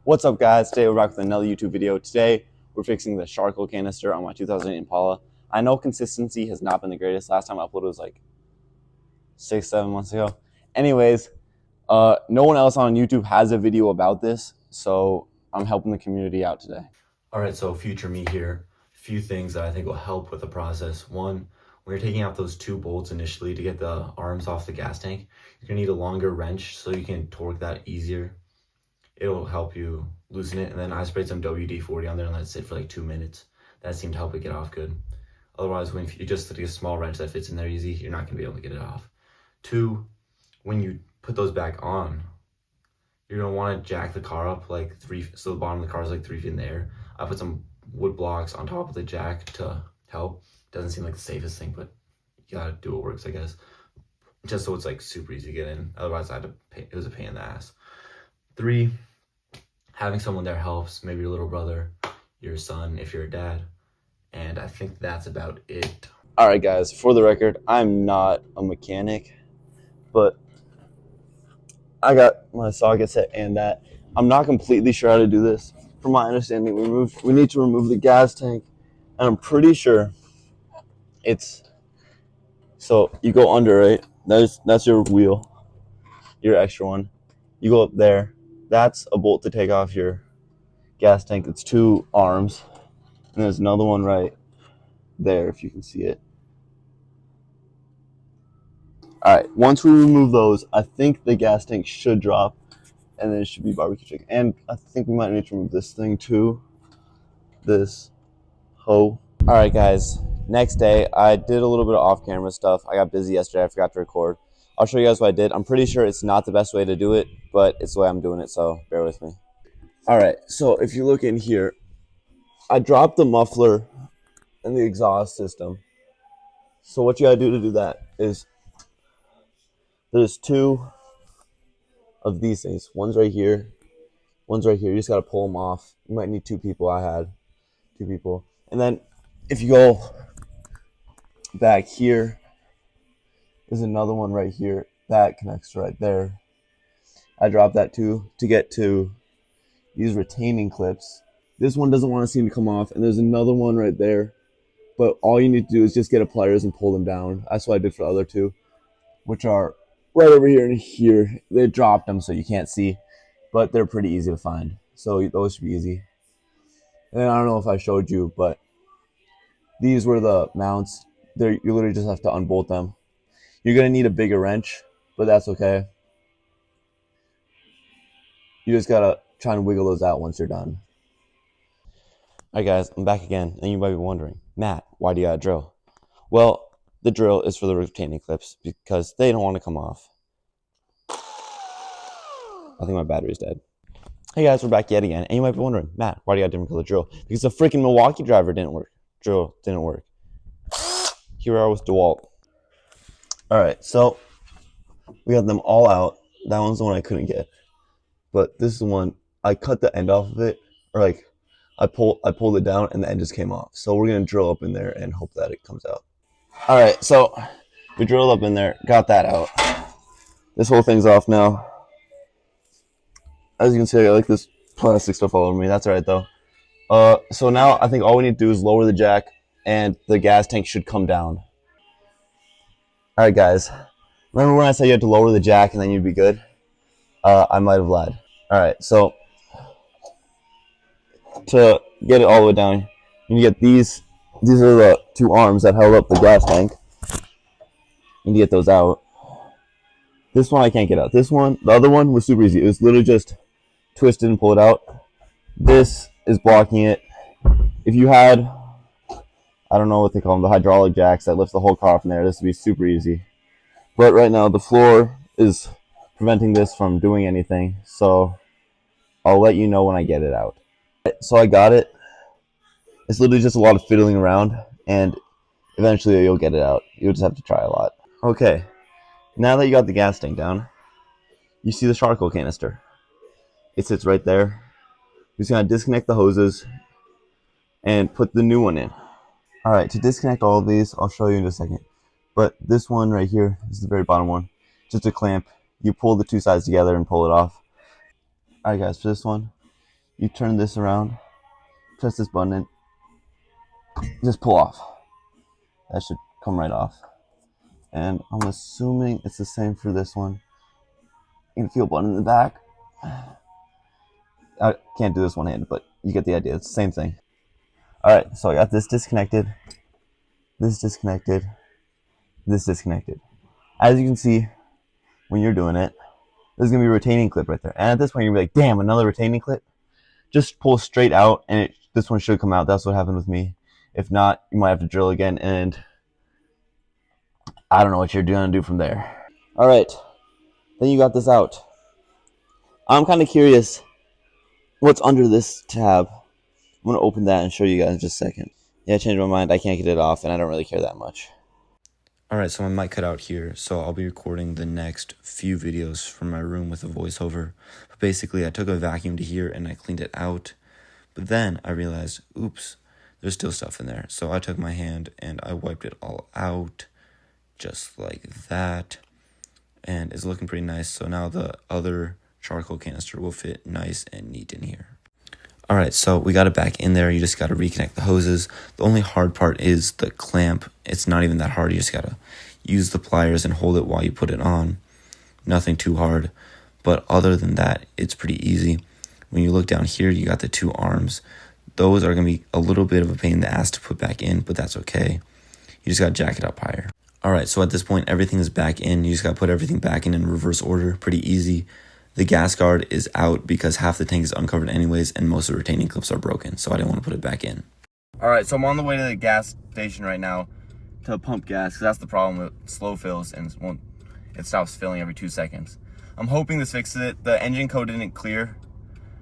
What's up, guys? Today we're back with another YouTube video. Today we're fixing the charcoal canister on my 2008 Impala. I know consistency has not been the greatest. Last time I uploaded was like 6-7 months ago. Anyways, no one else on YouTube has a video about this, so I'm helping the community out today. All right, so future me here. A few things that I think will help with the process. One, when you're taking out those two bolts initially to get the arms off the gas tank, you're gonna need a longer wrench so you can torque that easier. It'll help you loosen it. And then I sprayed some WD-40 on there and let it sit for like 2 minutes. That seemed to help it get off good. Otherwise, when you just take a small wrench that fits in there easy, you're not gonna be able to get it off. Two, when you put those back on, you're gonna want to jack the car up like so the bottom of the car is like 3 feet in the air. I put some wood blocks on top of the jack to help. Doesn't seem like the safest thing, but you gotta do what works, I guess. Just so it's like super easy to get in. Otherwise, I had to pay, it was a pain in the ass. 3, having someone there helps. Maybe your little brother, your son, if you're a dad. And I think that's about it. All right, guys. For the record, I'm not a mechanic, but I got my socket set and that. I'm not completely sure how to do this. From my understanding, we need to remove the gas tank, and I'm pretty sure it's so you go under, right? That's your wheel, your extra one. You go up there. That's a bolt to take off your gas tank. It's 2 arms, and there's another one right there if you can see it. All right, once we remove those, I think the gas tank should drop, and then it should be barbecue chicken. And I think we might need to remove this thing too, this hoe. All right, guys, next day, I did a little bit of off-camera stuff. I got busy yesterday, I forgot to record. I'll show you guys what I did. I'm pretty sure it's not the best way to do it, but it's the way I'm doing it, so bear with me. All right, so if you look in here, I dropped the muffler and the exhaust system. So what you gotta do to do that is there's 2 of these things. One's right here, one's right here. You just gotta pull them off. You might need 2 people. I had 2 people. And then if you go back here, there's another one right here. That connects right there. I dropped that too to get to these retaining clips. This one doesn't want to seem to come off, and there's another one right there. But all you need to do is just get a pliers and pull them down. That's what I did for the other 2, which are right over here and here. They dropped them so you can't see, but they're pretty easy to find. So those should be easy. And I don't know if I showed you, but these were the mounts. You literally just have to unbolt them. You're going to need a bigger wrench, but that's okay. You just got to try and wiggle those out once you're done. All right, guys, I'm back again, and you might be wondering, Matt, why do you got a drill? Well, the drill is for the retaining clips because they don't want to come off. I think my battery's dead. Hey guys, we're back yet again, and you might be wondering, Matt, why do you got a different color drill? Because the freaking Milwaukee driver didn't work. Drill didn't work. Here we are with DeWalt. All right, so we got them all out. That one's the one I couldn't get, but this is the one I cut the end off of it, or like I pulled it down and the end just came off. So we're gonna drill up in there and hope that it comes out. All right, so we drilled up in there, got that out. This whole thing's off now. As you can see, I got like this plastic stuff all over me. That's all right though. So now I think all we need to do is lower the jack, and the gas tank should come down. All right, guys. Remember when I said you had to lower the jack and then you'd be good? I might have lied. All right, so to get it all the way down, you get these. These are the 2 arms that held up the gas tank. You need to get those out. This one I can't get out. This one, the other one was super easy. It was literally just twist it and pull it out. This is blocking it. If you had, I don't know what they call them, the hydraulic jacks that lift the whole car from there, this would be super easy. But right now the floor is preventing this from doing anything, so I'll let you know when I get it out. So I got it. It's literally just a lot of fiddling around, and eventually you'll get it out. You'll just have to try a lot. Okay, now that you got the gas tank down, you see the charcoal canister. It sits right there. You're just gonna disconnect the hoses and put the new one in. All right, to disconnect all of these, I'll show you in just a second. But this one right here is the very bottom one. Just a clamp. You pull the 2 sides together and pull it off. All right, guys, for this one, you turn this around, press this button, and just pull off. That should come right off. And I'm assuming it's the same for this one. You can feel a button in the back. I can't do this one handed, but you get the idea. It's the same thing. Alright, so I got this disconnected, this disconnected, this disconnected. As you can see, when you're doing it, there's going to be a retaining clip right there. And at this point, you're going to be like, damn, another retaining clip? Just pull straight out, and this one should come out. That's what happened with me. If not, you might have to drill again, and I don't know what you're going to do from there. Alright, then you got this out. I'm kind of curious what's under this tab. I'm going to open that and show you guys in just a second. Yeah, I changed my mind. I can't get it off, and I don't really care that much. Alright, so I might cut out here, so I'll be recording the next few videos from my room with a voiceover. But basically, I took a vacuum to here and I cleaned it out. But then I realized, oops, there's still stuff in there. So I took my hand and I wiped it all out, just like that. And it's looking pretty nice. So now the other charcoal canister will fit nice and neat in here. Alright, so we got it back in there. You just got to reconnect the hoses. The only hard part is the clamp. It's not even that hard. You just got to use the pliers and hold it while you put it on. Nothing too hard. But other than that, it's pretty easy. When you look down here, you got the two arms. Those are going to be a little bit of a pain in the ass to put back in, but that's okay. You just got to jack it up higher. Alright, so at this point, everything is back in. You just got to put everything back in reverse order. Pretty easy. The gas guard is out because half the tank is uncovered anyways, and most of the retaining clips are broken, so I didn't want to put it back in. Alright, so I'm on the way to the gas station right now to pump gas, because that's the problem with slow fills, and it stops filling every 2 seconds. I'm hoping this fixes it. The engine code didn't clear,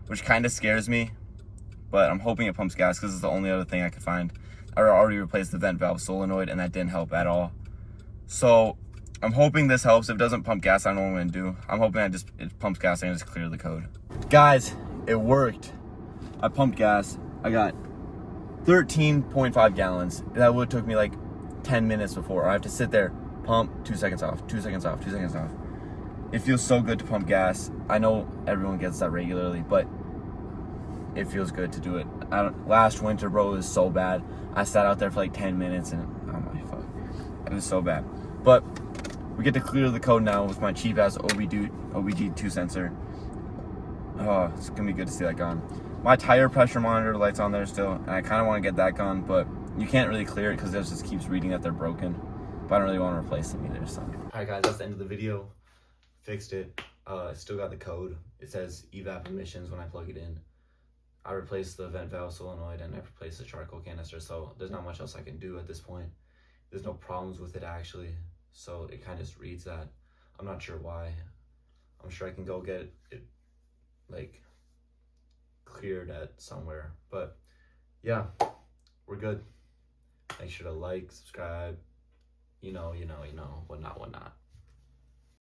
which kind of scares me, but I'm hoping it pumps gas because it's the only other thing I could find. I already replaced the vent valve solenoid, and that didn't help at all. So I'm hoping this helps. If it doesn't pump gas, I don't know what I'm gonna do. I'm hoping it pumps gas and I just clear the code. Guys, it worked. I pumped gas. I got 13.5 gallons. That would have took me like 10 minutes before. I have to sit there, pump, 2 seconds off, 2 seconds off, 2 seconds off. It feels so good to pump gas. I know everyone gets that regularly, but it feels good to do it. Last winter, bro, it was so bad. I sat out there for like 10 minutes and oh my fuck, it was so bad. But we get to clear the code now with my cheap ass OBD2 sensor. Oh, it's gonna be good to see that gone. My tire pressure monitor light's on there still, and I kind of want to get that gone, but you can't really clear it because it just keeps reading that they're broken. But I don't really want to replace them either. So, alright guys, that's the end of the video. Fixed it. Still got the code. It says evap emissions when I plug it in. I replaced the vent valve solenoid and I replaced the charcoal canister, so there's not much else I can do at this point. There's no problems with it actually, so it kind of just reads that. I'm not sure why. I'm sure I can go get it like cleared at somewhere, but yeah, we're good. Make sure to like, subscribe, you know, whatnot.